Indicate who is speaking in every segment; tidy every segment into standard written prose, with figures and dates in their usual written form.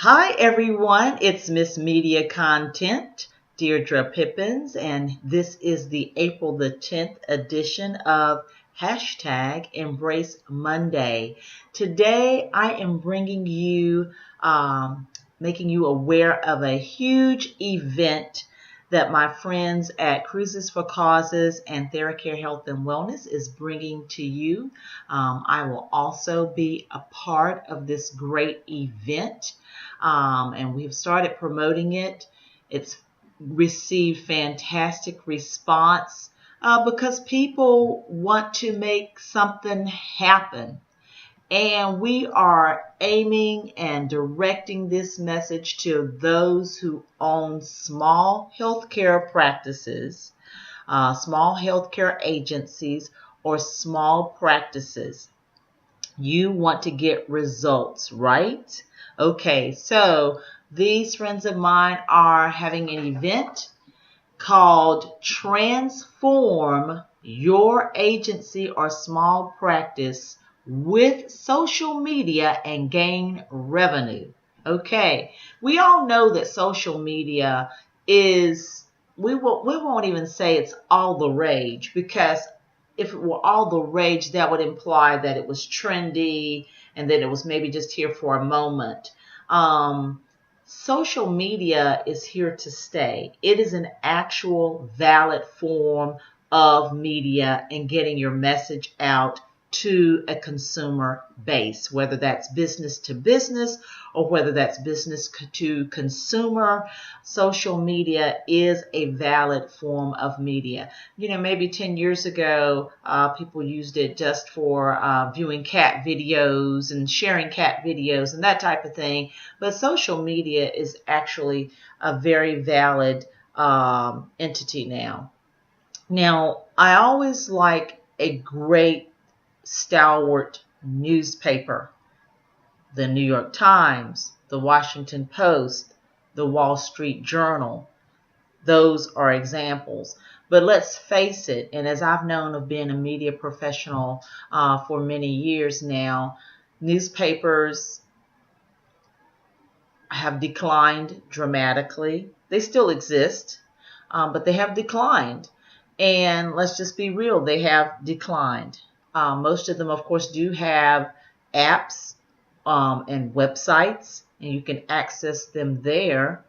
Speaker 1: Hi everyone, it's Miss Media Content, Deirdre Pippins, and this is the April the 10th edition of hashtag Embrace Monday. Today I am bringing you, making you aware of a huge event that my friends at Cruises for Causes and TheraCare Health and Wellness is bringing to you. I will also be a part of this great event. And we've started promoting it. It's received fantastic response because people want to make something happen. And we are aiming and directing this message to those who own small healthcare practices, small healthcare agencies, or small practices. You want to get results, right? Okay, so these friends of mine are having an event called Transform Your Agency or Small Practice with Social Media and Gain Revenue. Okay, we all know that social media is, we won't even say it's all the rage, because if it were all the rage, that would imply that it was trendy and that it was maybe just here for a moment. Social media is here to stay. It is an actual valid form of media and getting your message out to a consumer base, whether that's business to business or whether that's business to consumer. Social media is a valid form of media. Maybe 10 years ago, people used it just for viewing cat videos and sharing cat videos and that type of thing. But social media is actually a very valid entity now. Now, I always like a great stalwart newspaper. The New York Times, the Washington Post, the Wall Street Journal. Those are examples. But let's face it, and as I've known of being a media professional for many years now, newspapers have declined dramatically. They still exist, but they have declined. And let's just be real, they have declined. Most of them, of course, do have apps and websites, and you can access them there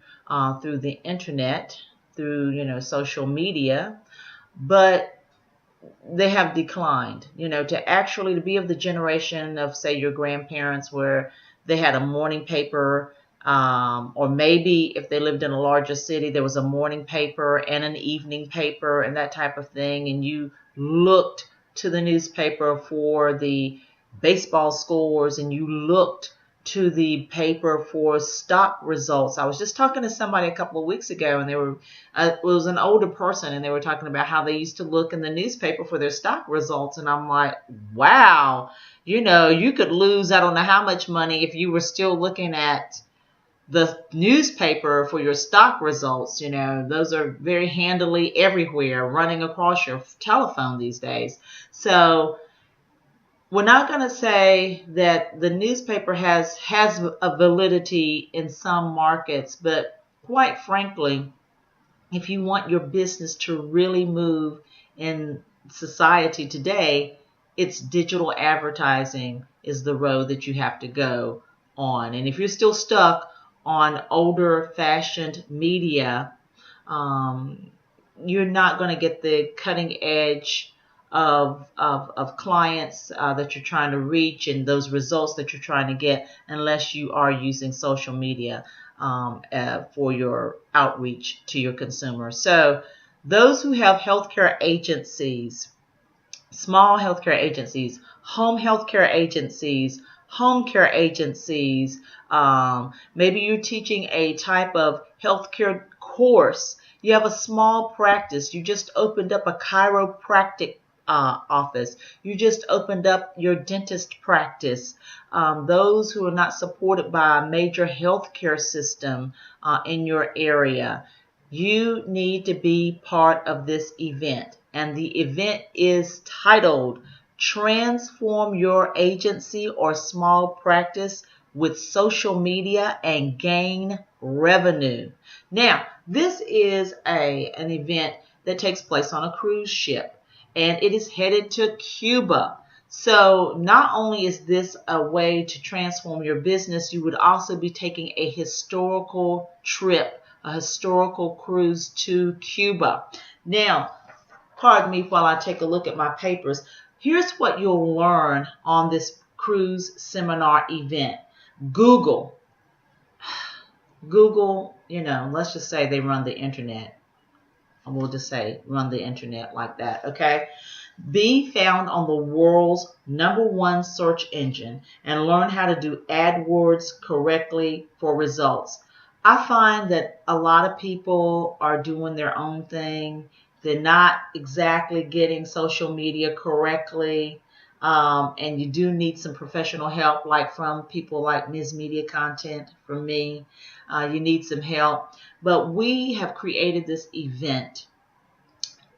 Speaker 1: through the internet, through social media. But they have declined. To be of the generation of, say, your grandparents, where they had a morning paper, or maybe if they lived in a larger city, there was a morning paper and an evening paper and that type of thing, and you looked to the newspaper for the baseball scores, and you looked to the paper for stock results. I was just talking to somebody a couple of weeks ago, and it was an older person, and they were talking about how they used to look in the newspaper for their stock results. And I'm like, wow, you could lose, I don't know how much money if you were still looking at the newspaper for your stock results. Those are very handily everywhere, running across your telephone these days. So we're not going to say that the newspaper has a validity in some markets, but quite frankly, if you want your business to really move in society today, it's digital advertising is the road that you have to go on. And if you're still stuck on older fashioned media, you're not going to get the cutting edge of clients that you're trying to reach and those results that you're trying to get, unless you are using social media for your outreach to your consumers. So those who have healthcare agencies, small healthcare agencies, home healthcare agencies, home care agencies, maybe you're teaching a type of healthcare course. You have a small practice. You just opened up a chiropractic office. You just opened up your dentist practice. Those who are not supported by a major healthcare system in your area, you need to be part of this event. And the event is titled Transform Your Agency or Small Practice with social media and gain revenue. Now, this is an event that takes place on a cruise ship, and it is headed to Cuba. So not only is this a way to transform your business, you would also be taking a historical trip, a historical cruise to Cuba. Now, pardon me while I take a look at my papers. Here's what you'll learn on this cruise seminar event. Google, let's just say they run the internet. And we'll just say run the internet like that, okay? Be found on the world's #1 search engine and learn how to do AdWords correctly for results. I find that a lot of people are doing their own thing. They're not exactly getting social media correctly. And you do need some professional help, like from people like Ms. Media Content, from me. You need some help. But we have created this event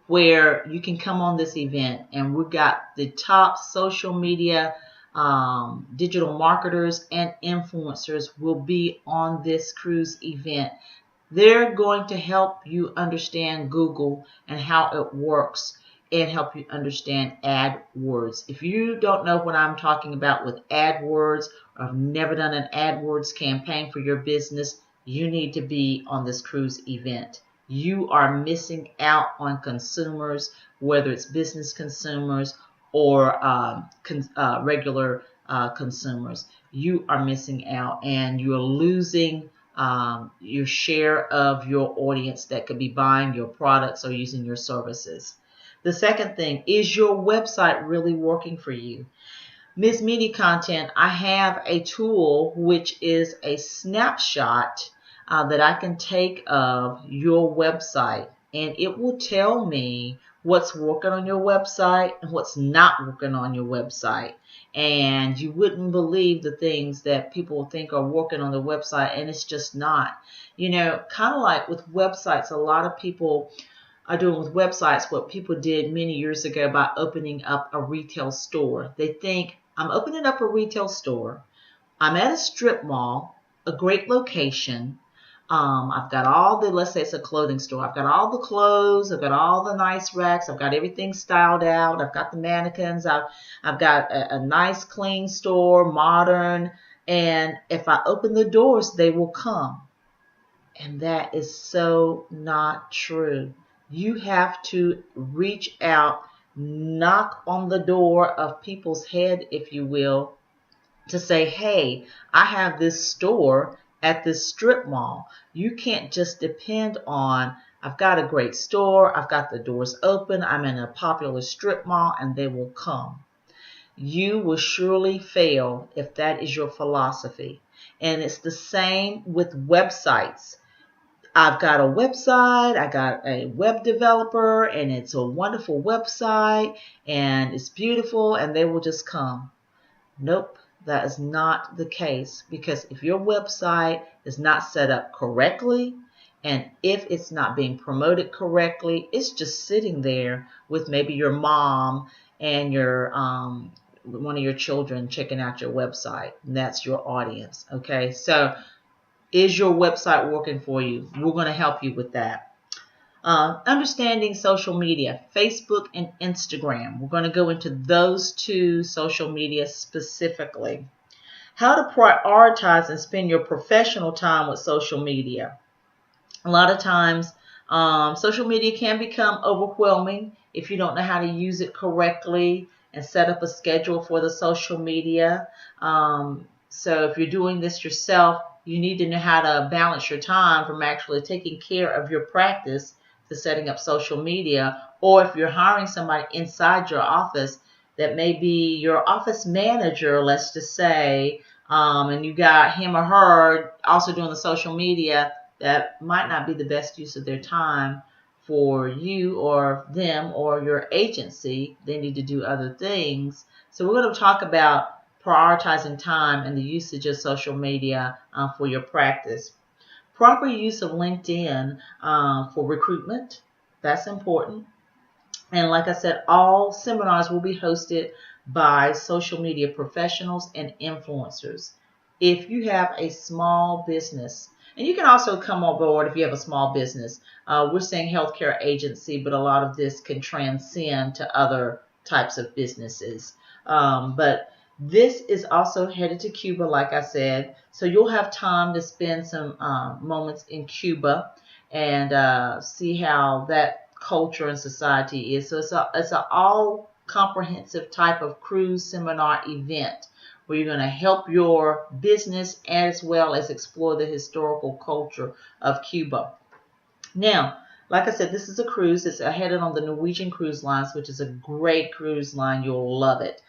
Speaker 1: where you can come on this event, and we've got the top social media digital marketers and influencers will be on this cruise event. They're going to help you understand Google and how it works and help you understand AdWords. If you don't know what I'm talking about with AdWords, or have never done an AdWords campaign for your business, you need to be on this cruise event. You are missing out on consumers, whether it's business consumers or regular consumers. You are missing out, and you're losing your share of your audience that could be buying your products or using your services. The second thing, is your website really working for you? Ms. Media Content, I have a tool which is a snapshot that I can take of your website, and it will tell me what's working on your website and what's not working on your website. And you wouldn't believe the things that people think are working on the website, and it's just not. Kind of like with websites, a lot of people are doing with websites what people did many years ago by opening up a retail store. They think, I'm opening up a retail store. I'm at a strip mall, a great location. I've got all the, let's say it's a clothing store. I've got all the clothes. I've got all the nice racks. I've got everything styled out. I've got the mannequins. I've got a nice, clean store, modern. And if I open the doors, they will come. And that is so not true. You have to reach out, knock on the door of people's head, if you will, to say, hey, I have this store at this strip mall. You can't just depend on, I've got a great store, I've got the doors open, I'm in a popular strip mall, and they will come. You will surely fail if that is your philosophy. And it's the same with websites. I've got a website, I got a web developer, and it's a wonderful website, and it's beautiful, and they will just come. Nope, that is not the case, because if your website is not set up correctly, and if it's not being promoted correctly, it's just sitting there with maybe your mom and your one of your children checking out your website, and that's your audience. Okay, so is your website working for you? We're going to help you with that. Understanding social media, Facebook and Instagram. We're going to go into those two social media specifically. How to prioritize and spend your professional time with social media. A lot of times, social media can become overwhelming if you don't know how to use it correctly and set up a schedule for the social media. So if you're doing this yourself, you need to know how to balance your time from actually taking care of your practice to setting up social media. Or if you're hiring somebody inside your office that may be your office manager, let's just say, and you got him or her also doing the social media, that might not be the best use of their time for you or them or your agency. They need to do other things. So we're going to talk about prioritizing time and the usage of social media for your practice. Proper use of LinkedIn for recruitment. That's important. And like I said, all seminars will be hosted by social media professionals and influencers. if you have a small business, and you can also come on board if you have a small business. We're saying healthcare agency, but a lot of this can transcend to other types of businesses. But this is also headed to Cuba, like I said. So you'll have time to spend some moments in Cuba and see how that culture and society is. So it's a all comprehensive type of cruise seminar event where you're going to help your business as well as explore the historical culture of Cuba. Now, like I said, this is a cruise. It's headed on the Norwegian Cruise Lines, which is a great cruise line. You'll love it.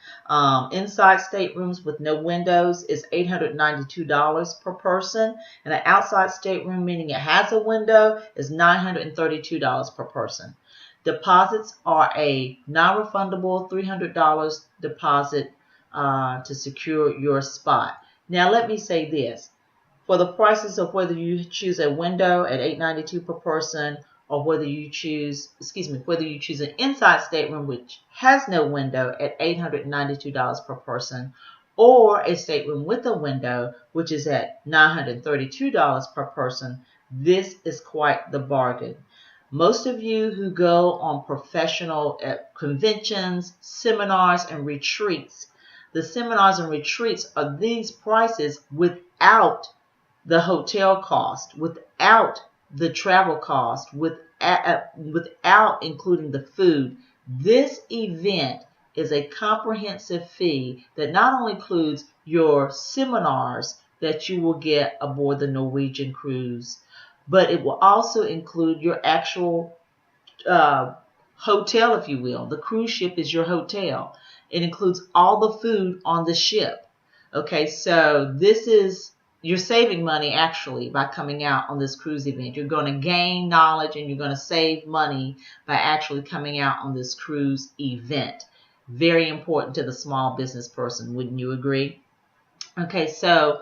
Speaker 1: Inside staterooms with no windows is $892 per person, and an outside stateroom, meaning it has a window, is $932 per person. Deposits are a non-refundable $300 deposit to secure your spot. Now, let me say this. For the prices of whether you choose a window at $892 per person or whether you choose an inside stateroom which has no window at $892 per person, or a stateroom with a window which is at $932 per person, this is quite the bargain. Most of you who go on professional conventions, seminars, and retreats, the seminars and retreats are these prices without the hotel cost, without the travel cost, without including the food. This event is a comprehensive fee that not only includes your seminars that you will get aboard the Norwegian cruise, but it will also include your actual hotel, if you will. The cruise ship is your hotel. It includes all the food on the ship. Okay, so you're saving money actually by coming out on this cruise event. You're going to gain knowledge and you're going to save money by actually coming out on this cruise event. Very important to the small business person, wouldn't you agree? Okay, so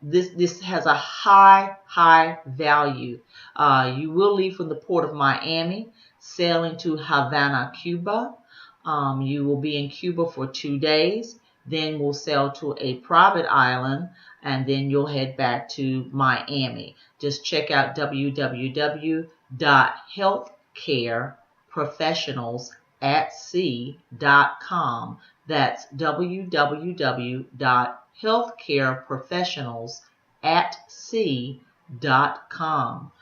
Speaker 1: this has a high value. You will leave from the port of Miami, sailing to Havana, Cuba. You will be in Cuba for 2 days. Then we'll sail to a private island, and then you'll head back to Miami. Just check out www.healthcareprofessionalsatsea.com. That's www.healthcareprofessionalsatsea.com.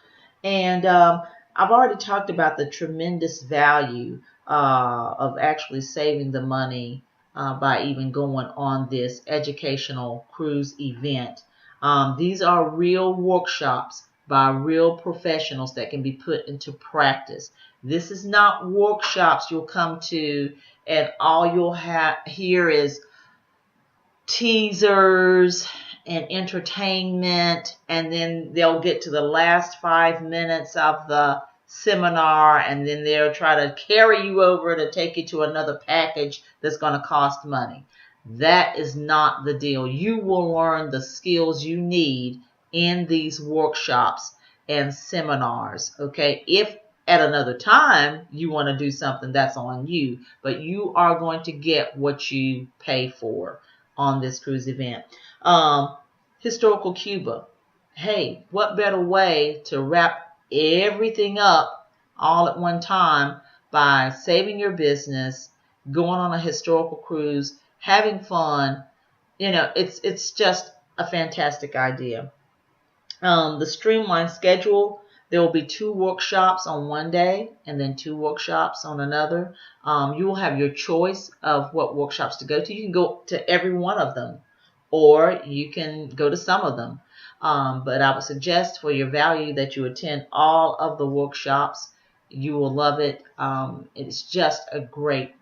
Speaker 1: And I've already talked about the tremendous value of actually saving the money by even going on this educational cruise event. These are real workshops by real professionals that can be put into practice. This is not workshops you'll come to and all you'll hear is teasers and entertainment, and then they'll get to the last 5 minutes of the seminar and then they'll try to carry you over to take you to another package that's going to cost money. That is not the deal. You will learn the skills you need in these workshops and seminars. Okay, if at another time you want to do something, that's on you, but you are going to get what you pay for on this cruise event. Historical Cuba. Hey, what better way to wrap everything up all at one time by saving your business, going on a historical cruise, having fun. You know, it's just a fantastic idea. The streamlined schedule, there will be 2 workshops on one day and then 2 workshops on another. You will have your choice of what workshops to go to. You can go to every one of them or you can go to some of them. But I would suggest for your value that you attend all of the workshops. You will love it. It's just a great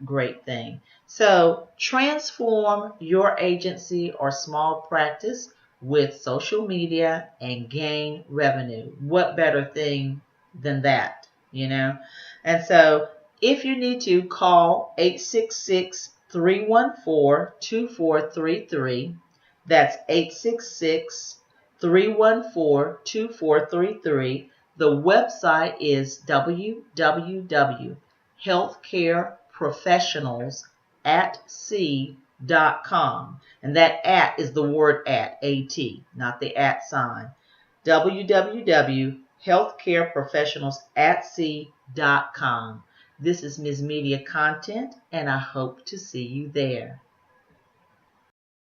Speaker 1: thing. So transform your agency or small practice with social media and gain revenue. What better thing than that, you know? And so if you need to, call 866-314-2433. That's 866-314-2433. The website is www.healthcareprofessionalsatsea.com. www.healthcareprofessionalsatsea.com. And that at is the word at, A-T, not the at sign. www.healthcareprofessionalsatsea.com. This is Ms. Media Content, and I hope to see you there.